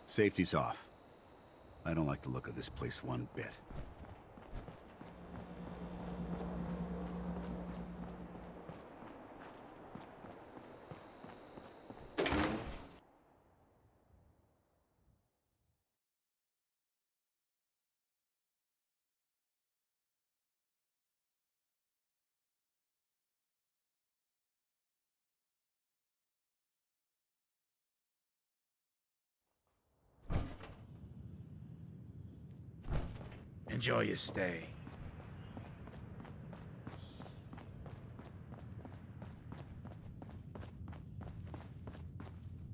Safety's off. I don't like the look of this place one bit. Enjoy your stay.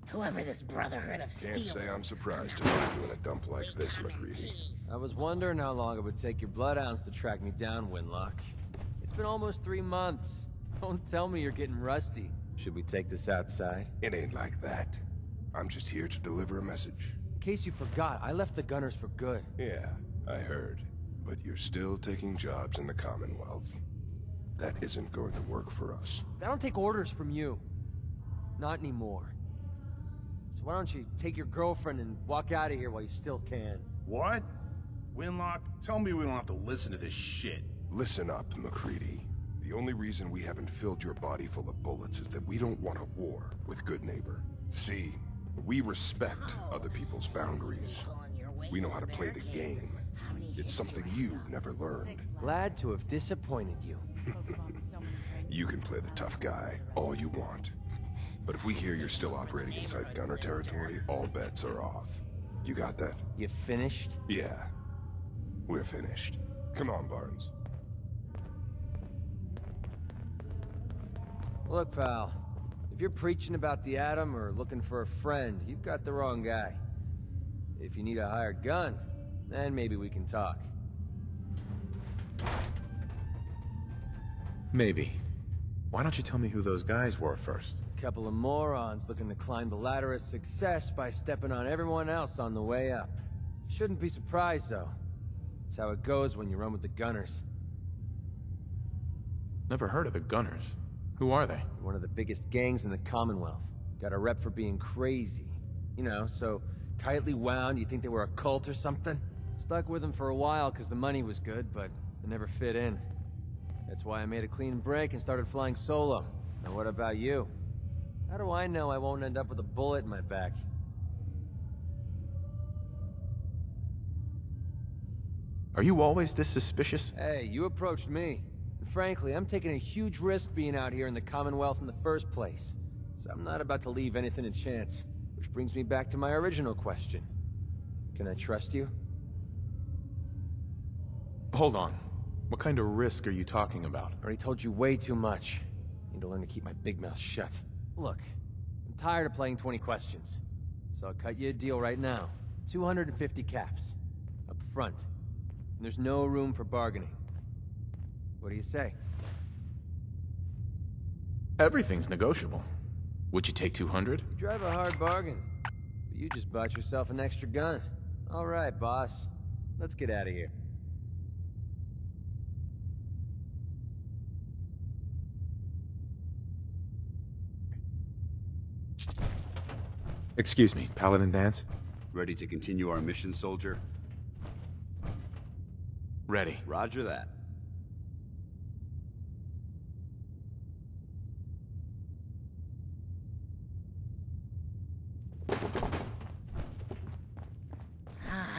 Whoever this Brotherhood of Steel Can't say I'm surprised to find you in a dump like this, McCready. I was wondering how long it would take your bloodhounds to track me down, Winlock. It's been almost 3 months. Don't tell me you're getting rusty. Should we take this outside? It ain't like that. I'm just here to deliver a message. In case you forgot, I left the Gunners for good. Yeah, I heard. But you're still taking jobs in the Commonwealth. That isn't going to work for us. I don't take orders from you. Not anymore. So why don't you take your girlfriend and walk out of here while you still can? What? Winlock, tell me we don't have to listen to this shit. Listen up, McCready. The only reason we haven't filled your body full of bullets is that we don't want a war with Good Neighbor. See, we respect other people's boundaries. We know how to play the game. It's something you never learned. Glad to have disappointed you. You can play the tough guy all you want. But if we hear you're still operating inside Gunner territory, all bets are off. You got that? You finished? Yeah. We're finished. Come on, Barnes. Look, pal. If you're preaching about the atom or looking for a friend, you've got the wrong guy. If you need a hired gun, then maybe we can talk. Maybe. Why don't you tell me who those guys were first? Couple of morons looking to climb the ladder of success by stepping on everyone else on the way up. Shouldn't be surprised, though. It's how it goes when you run with the Gunners. Never heard of the Gunners. Who are they? One of the biggest gangs in the Commonwealth. Got a rep for being crazy. You know, so tightly wound you think they were a cult or something? Stuck with them for a while because the money was good, but it never fit in. That's why I made a clean break and started flying solo. Now what about you? How do I know I won't end up with a bullet in my back? Are you always this suspicious? Hey, you approached me. And frankly, I'm taking a huge risk being out here in the Commonwealth in the first place. So I'm not about to leave anything to chance. Which brings me back to my original question. Can I trust you? Hold on. What kind of risk are you talking about? I already told you way too much. Need to learn to keep my big mouth shut. Look, I'm tired of playing 20 questions. So I'll cut you a deal right now. 250 caps. Up front. And there's no room for bargaining. What do you say? Everything's negotiable. Would you take 200? You drive a hard bargain. But you just bought yourself an extra gun. All right, boss. Let's get out of here. Excuse me, Paladin Dance? Ready to continue our mission, soldier? Ready. Roger that.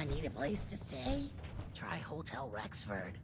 Need a place to stay? Try Hotel Rexford.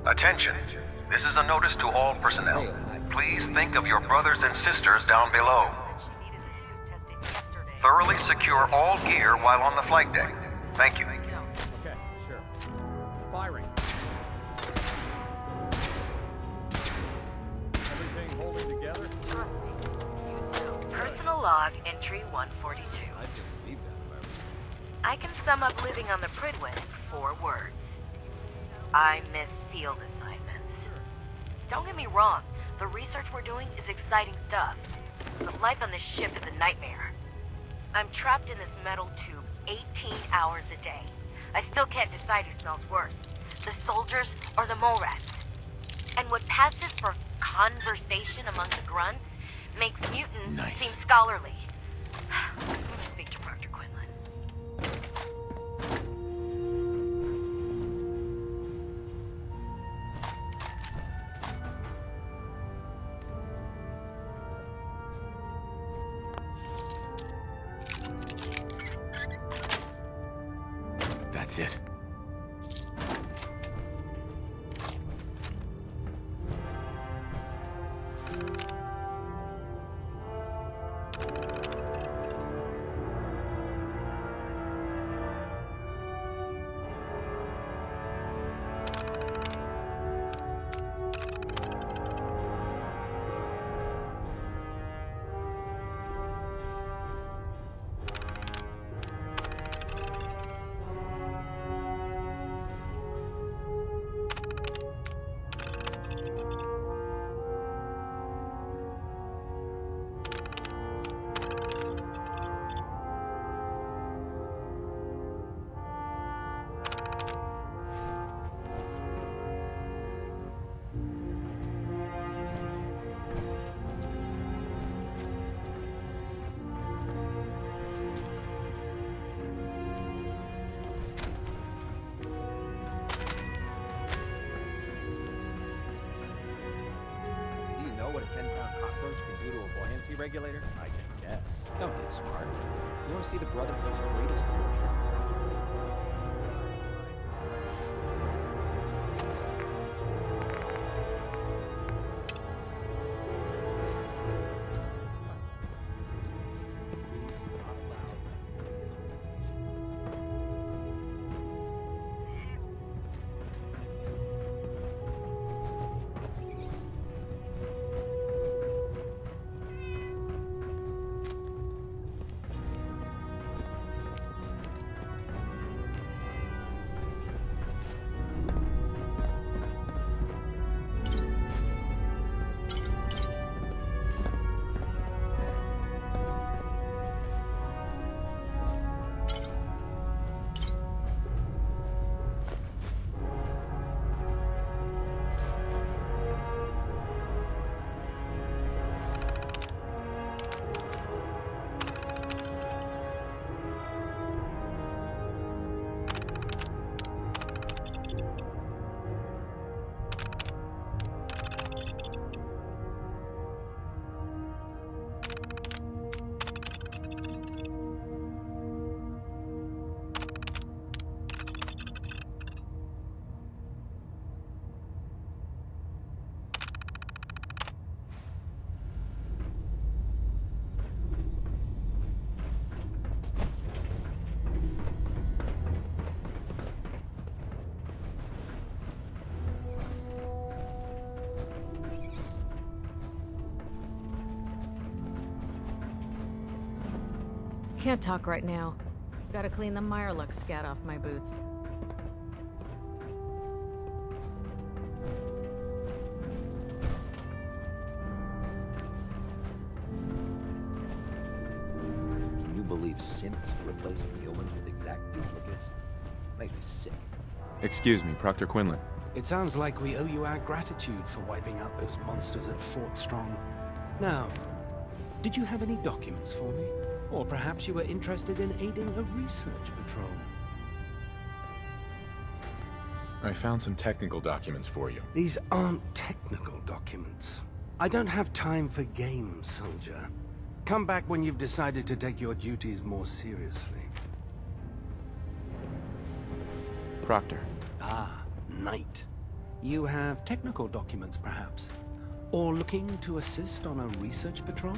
Attention. This is a notice to all personnel. Please think of your brothers and sisters down below. Thoroughly secure all gear while on the flight deck. Thank you. Okay, sure. Firing. Everything holding together? Trust me. Personal log entry 142. I'd just leave that if I were you. I can sum up living on the Pridwen in 4 words. I miss field assignments. Don't get me wrong, the research we're doing is exciting stuff. But life on this ship is a nightmare. I'm trapped in this metal tube 18 hours a day. I still can't decide who smells worse, the soldiers or the mole rats. And what passes for conversation among the grunts makes mutants seem scholarly. I'm going to speak to Proctor Quinlan. That's it. What a 10-pound cockroach can do to a buoyancy regulator? I can guess. Don't get smart. You want to see the Brotherhood's greatest work? Can't talk right now. Gotta clean the Mirelux scat off my boots. Can you believe synths are replacing humans with exact duplicates? Makes me sick. Excuse me, Proctor Quinlan. It sounds like we owe you our gratitude for wiping out those monsters at Fort Strong. Now, did you have any documents for me? Or perhaps you were interested in aiding a research patrol? I found some technical documents for you. These aren't technical documents. I don't have time for games, soldier. Come back when you've decided to take your duties more seriously. Proctor. Ah, Knight. You have technical documents, perhaps? Or looking to assist on a research patrol?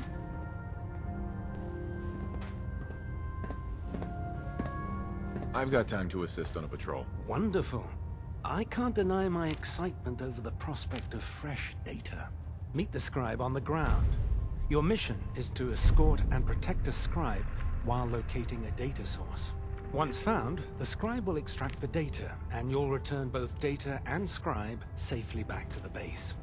I've got time to assist on a patrol. Wonderful. I can't deny my excitement over the prospect of fresh data. Meet the scribe on the ground. Your mission is to escort and protect a scribe while locating a data source. Once found, the scribe will extract the data, and you'll return both data and scribe safely back to the base.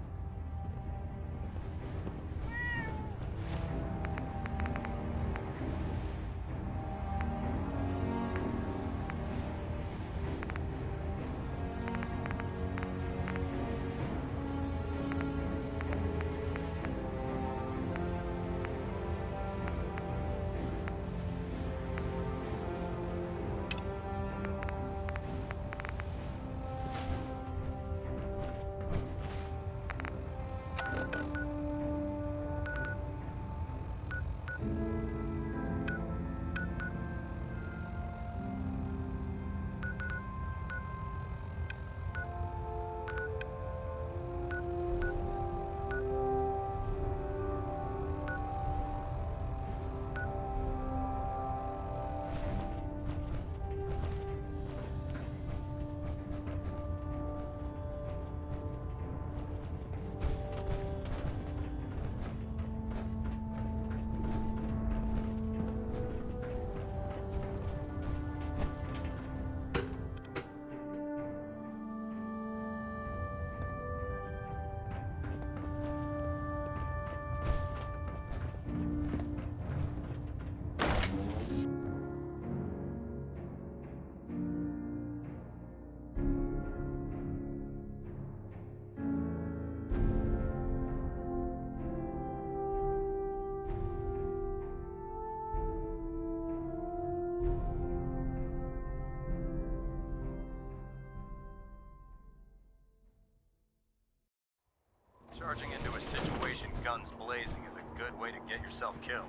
Charging into a situation guns blazing is a good way to get yourself killed.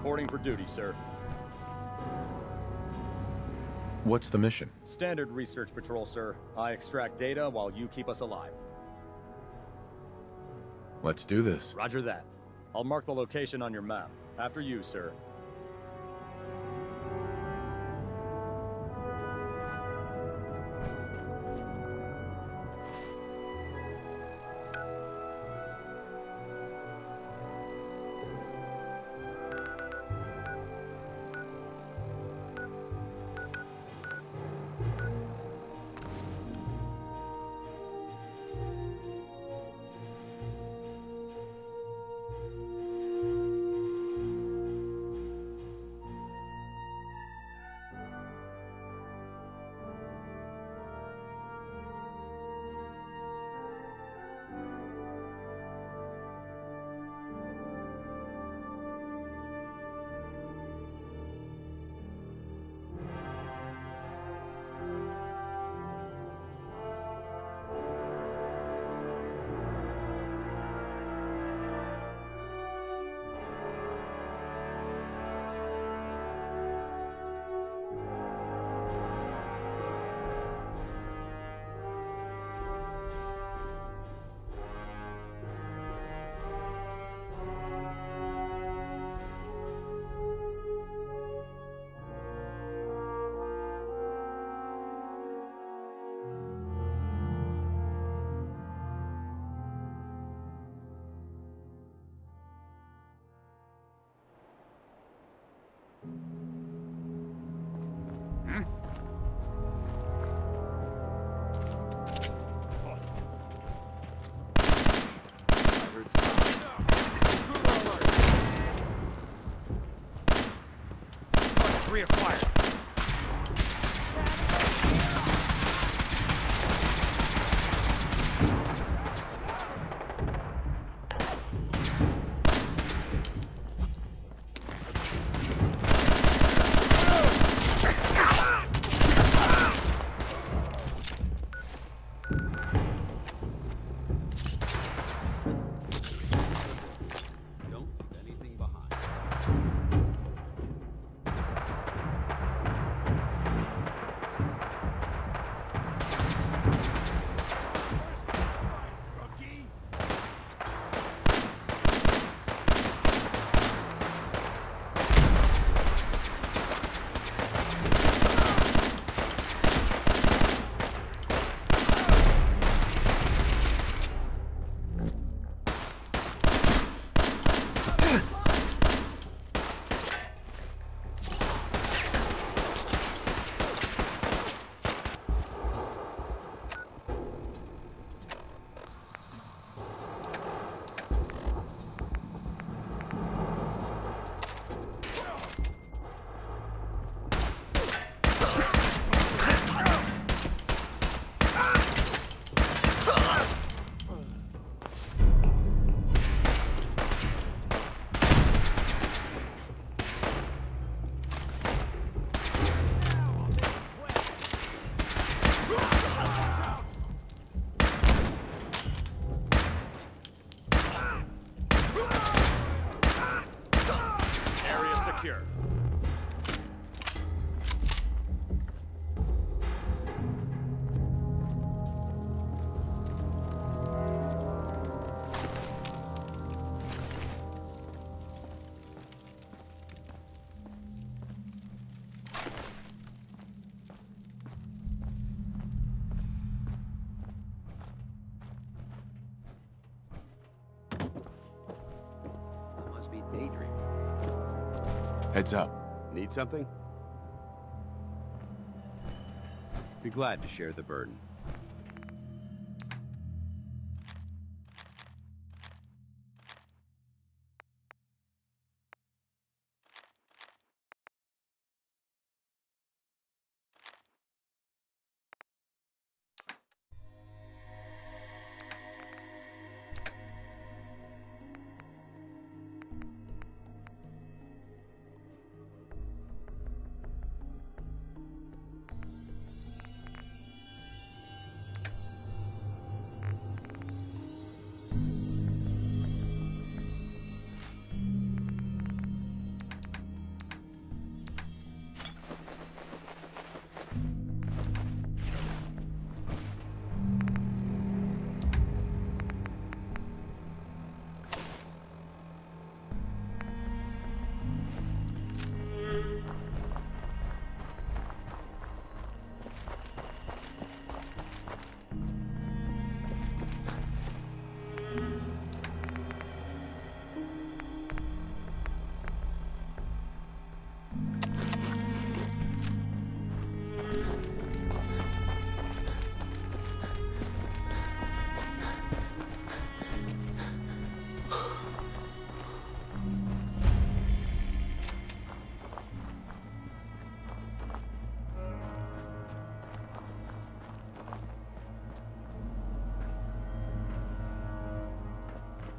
Reporting for duty, sir. What's the mission? Standard research patrol, sir. I extract data while you keep us alive. Let's do this. Roger that. I'll mark the location on your map. After you, sir. here. Heads up. Need something? Be glad to share the burden.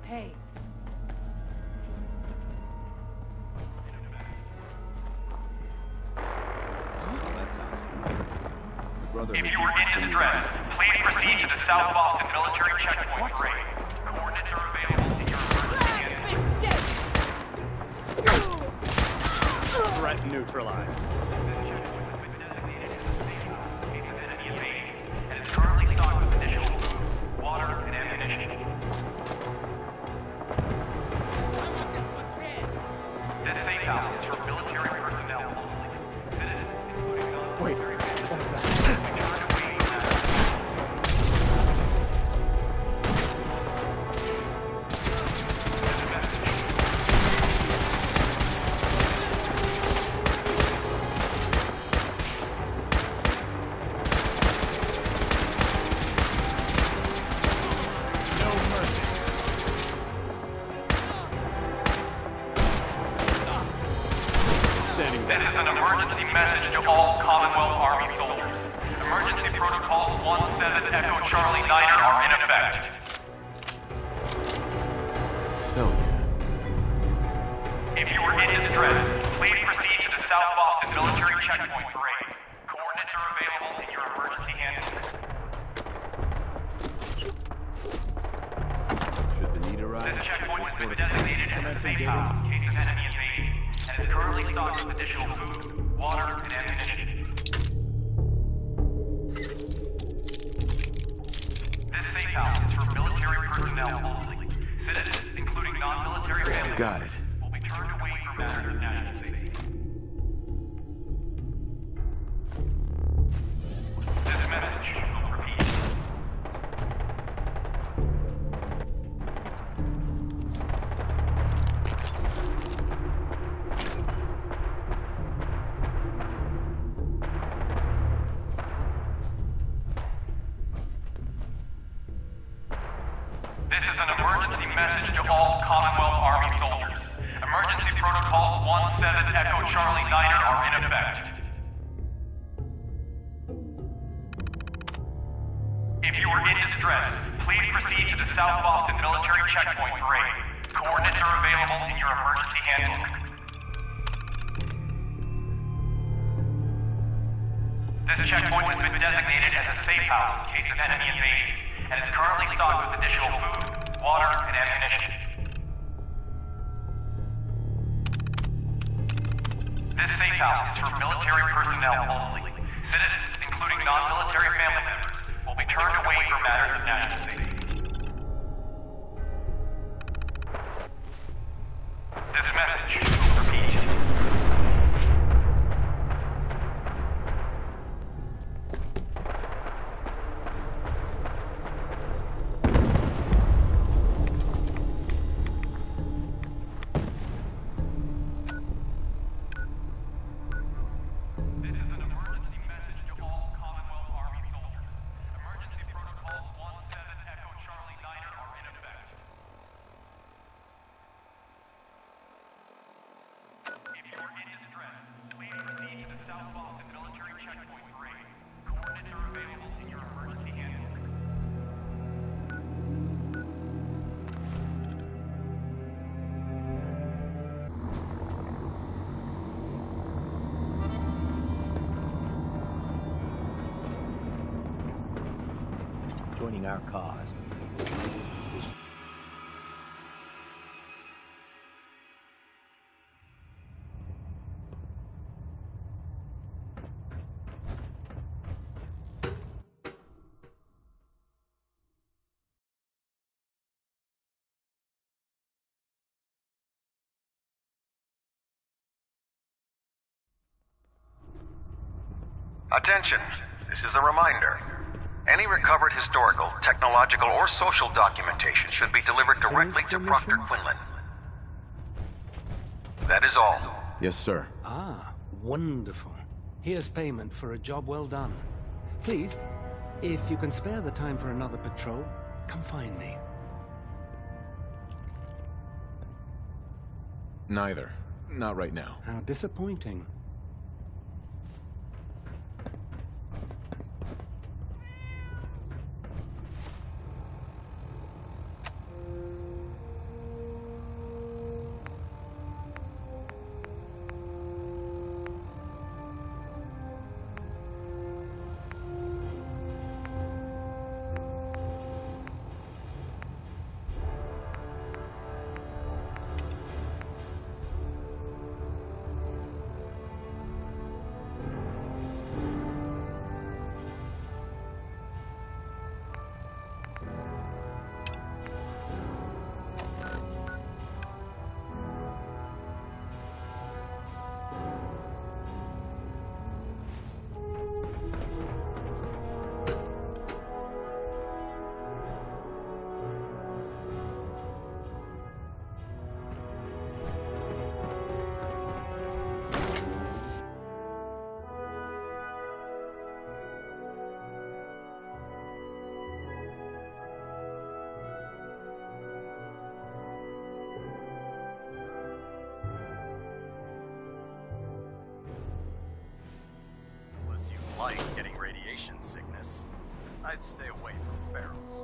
Hey. That sounds familiar. The brother if you are in distress, please proceed to the South Boston Military Checkpoint Parade. Coordinates are available in your emergency. Threat neutralized. Wait, what is that? This is an emergency message to all Commonwealth Army soldiers. Emergency protocols 17 Echo Charlie Niner are in effect. Hell If you are in distress, please proceed to the South Boston Military Checkpoint Parade. Coordinates are available in your emergency handbook. Should the need arise? This checkpoint has been designated as a safe house in case of enemy invasion, and is currently stocked with additional food, water, and ammunition. This safe house is for military personnel only. Citizens, including non-military families, Got it. will be turned away for matters of national safety. This message will repeat. This is an emergency message to all Commonwealth Army soldiers. Emergency protocols 17 Echo Charlie Niner are in effect. If you are in distress, please proceed to the South Boston Military Checkpoint Parade. Coordinates are available in your emergency handbook. This checkpoint has been designated as a safe house in case of enemy invasion, and is currently stocked with additional food, water, and ammunition. house is for military personnel only. Citizens, including non-military family members, will be turned away for matters of national safety. This message will repeat. Joining our cause is the wisest decision. Attention, this is a reminder. Any recovered historical, technological, or social documentation should be delivered directly to Proctor Quinlan. That is all. Yes, sir. Ah, wonderful. Here's payment for a job well done. Please, if you can spare the time for another patrol, come find me. Neither. Not right now. How disappointing. Like getting radiation sickness, I'd stay away from ferals.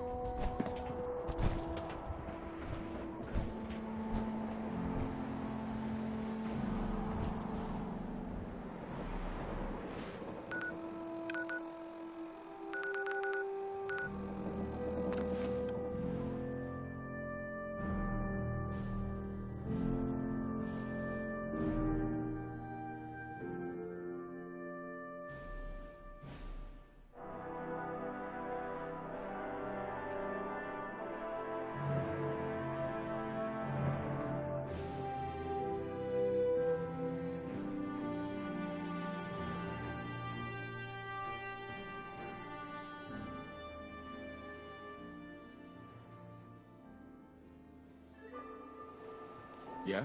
Yeah?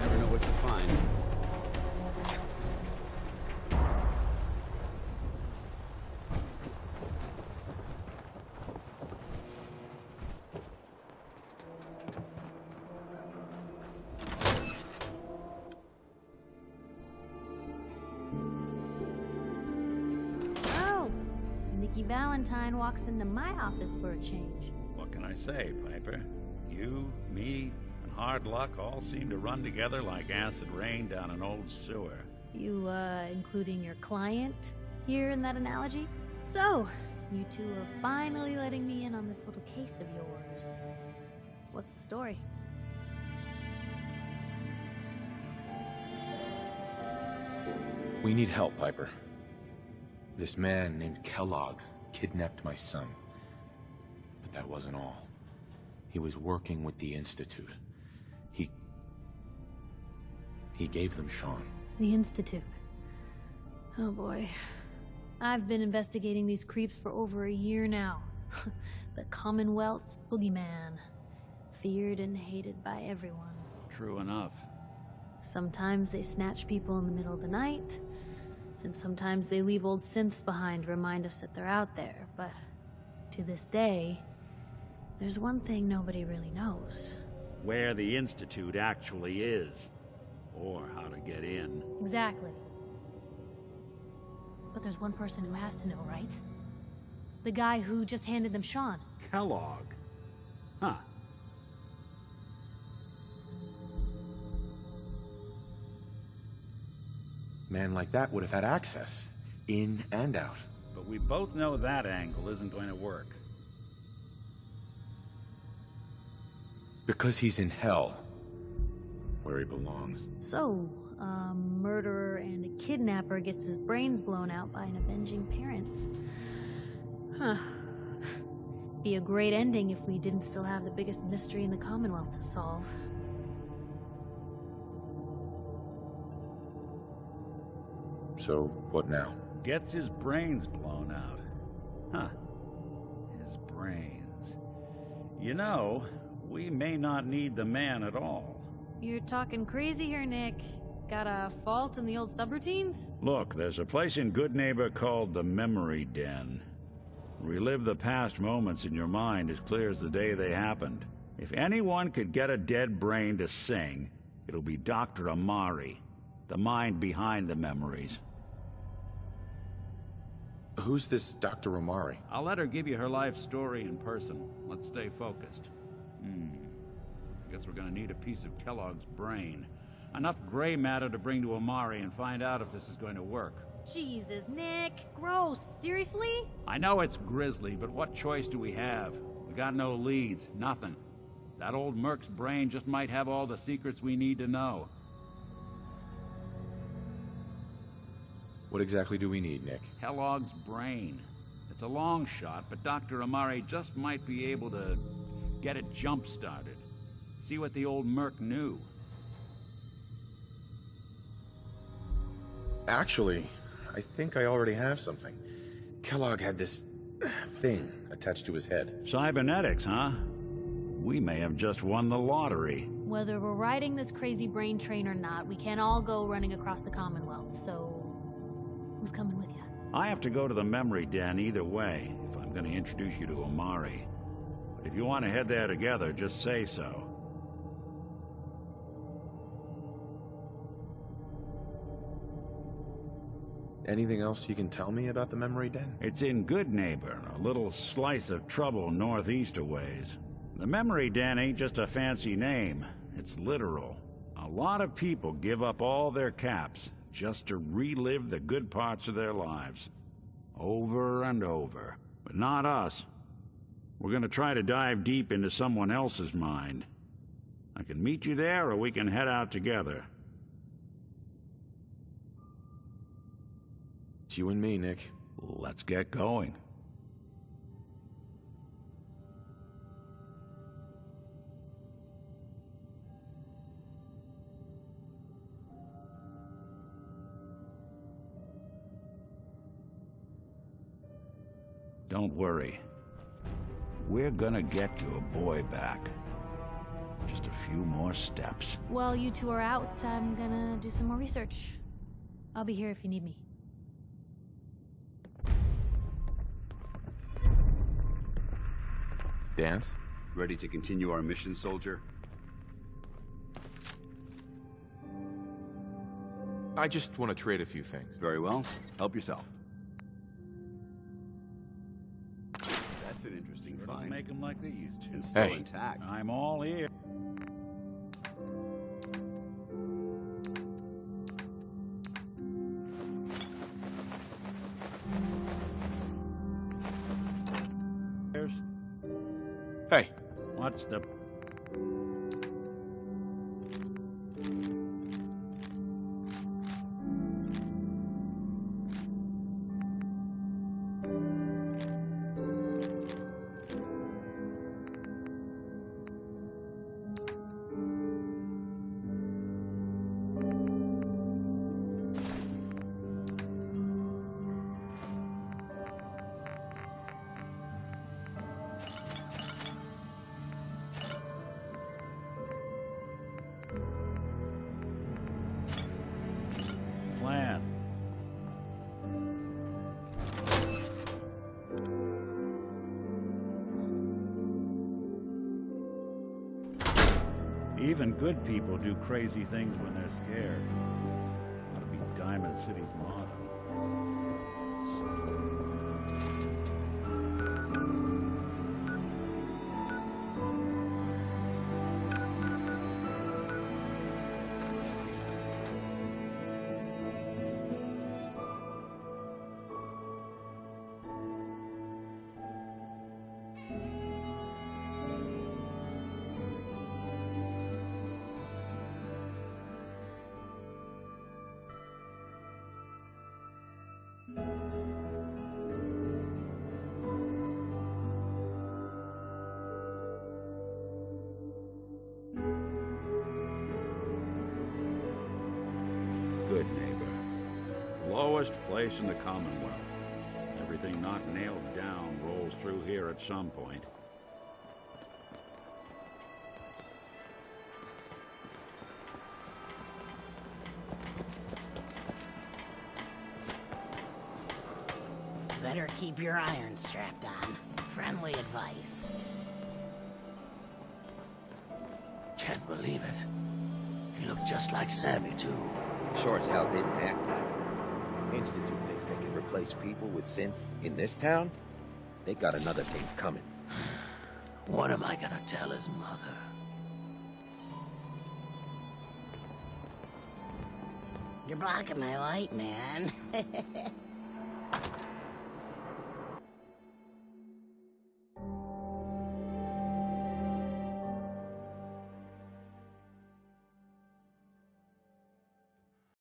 Never know what to find. Oh, Nikki Valentine walks into my office for a change. What can can I say, Piper? You, me, and hard luck all seem to run together like acid rain down an old sewer. You, including your client here in that analogy? So, you two are finally letting me in on this little case of yours. What's the story? We need help, Piper. This man named Kellogg kidnapped my son. But that wasn't all. He was working with the Institute. He gave them Sean. The Institute. Oh boy. I've been investigating these creeps for over a year now. The Commonwealth's boogeyman. Feared and hated by everyone. True enough. Sometimes they snatch people in the middle of the night, and sometimes they leave old synths behind to remind us that they're out there, but to this day, there's one thing nobody really knows. Where the Institute actually is. Or how to get in. Exactly. But there's one person who has to know, right? The guy who just handed them Sean. Kellogg? Huh. Man like that would have had access. In and out. But we both know that angle isn't going to work. Because he's in hell. Where he belongs. So, a murderer and a kidnapper gets his brains blown out by an avenging parent. Huh. Be a great ending if we didn't still have the biggest mystery in the Commonwealth to solve. So, what now? Gets his brains blown out. Huh. His brains. You know, we may not need the man at all. You're talking crazy here, Nick. Got a fault in the old subroutines? Look, there's a place in Good Neighbor called the Memory Den. Relive the past moments in your mind as clear as the day they happened. If anyone could get a dead brain to sing, it'll be Dr. Amari, the mind behind the memories. Who's this Dr. Amari? I'll let her give you her life story in person. Let's stay focused. Guess we're gonna need a piece of Kellogg's brain. Enough gray matter to bring to Amari and find out if this is going to work. Jesus, Nick. Gross. Seriously? I know it's grisly, but what choice do we have? We got no leads, nothing. That old Merc's brain just might have all the secrets we need to know. What exactly do we need, Nick? Kellogg's brain. It's a long shot, but Dr. Amari just might be able to get it jump-started. See what the old Merc knew. Actually, I think I already have something. Kellogg had this thing attached to his head. Cybernetics, huh? We may have just won the lottery. Whether we're riding this crazy brain train or not, we can't all go running across the Commonwealth, so who's coming with you? I have to go to the Memory Den either way, if I'm going to introduce you to Amari. But if you want to head there together, just say so. Anything else you can tell me about the Memory Den? It's in Good Neighbor, a little slice of trouble northeast a ways. The Memory Den ain't just a fancy name, it's literal. A lot of people give up all their caps just to relive the good parts of their lives. Over and over. But not us. We're gonna try to dive deep into someone else's mind. I can meet you there, or we can head out together. It's you and me, Nick. Let's get going. Don't worry. We're gonna get your boy back. Just a few more steps. While you two are out, I'm gonna do some more research. I'll be here if you need me. Dance? Ready to continue our mission, soldier? I just want to trade a few things. Very well. Help yourself. That It's an interesting Sure don't find. make them like they used to. And still Hey. intact. I'm all ear. Hey. What's the... plan? Even good people do crazy things when they're scared. Ought to be Diamond City's motto. Good neighbor. Lowest place in the Commonwealth. Everything not nailed down rolls through here at some point. Better keep your iron strapped on. Friendly advice. Can't believe it. He looked just like Sammy, too. Sure as hell didn't act like it. Institute thinks they can replace people with synths in this town? They got another thing coming. What am I gonna tell his mother? You're blocking my light, man.